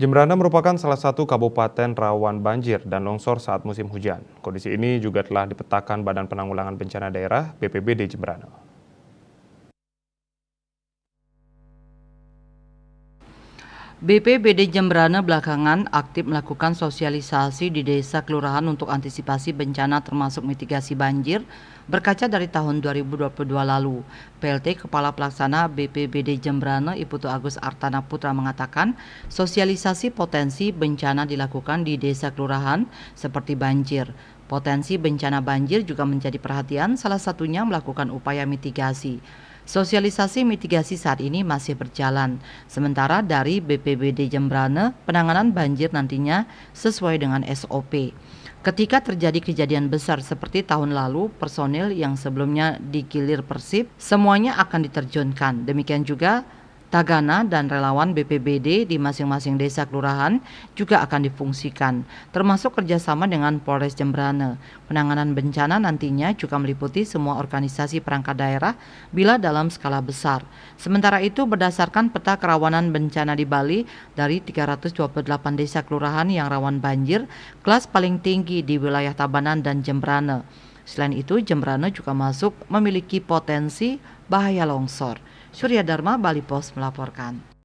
Jembrana merupakan salah satu kabupaten rawan banjir dan longsor saat musim hujan. Kondisi ini juga telah dipetakan Badan Penanggulangan Bencana Daerah (BPBD) Jembrana. BPBD Jembrana belakangan aktif melakukan sosialisasi di desa kelurahan untuk antisipasi bencana termasuk mitigasi banjir berkaca dari tahun 2022 lalu. PLT Kepala Pelaksana BPBD Jembrana Iputu Agus Artana Putra mengatakan sosialisasi potensi bencana dilakukan di desa kelurahan seperti banjir. Potensi bencana banjir juga menjadi perhatian, salah satunya melakukan upaya mitigasi. Sosialisasi mitigasi saat ini masih berjalan. Sementara dari BPBD Jembrana, penanganan banjir nantinya sesuai dengan SOP. Ketika terjadi kejadian besar seperti tahun lalu, personil yang sebelumnya digilir Persib semuanya akan diterjunkan. Demikian juga Tagana dan relawan BPBD di masing-masing desa kelurahan juga akan difungsikan, termasuk kerjasama dengan Polres Jembrana. Penanganan bencana nantinya juga meliputi semua organisasi perangkat daerah bila dalam skala besar. Sementara itu, berdasarkan peta kerawanan bencana di Bali, dari 328 desa kelurahan yang rawan banjir, kelas paling tinggi di wilayah Tabanan dan Jembrana. Selain itu, Jembrana juga memiliki potensi bahaya longsor. Surya Dharma, Bali Pos melaporkan.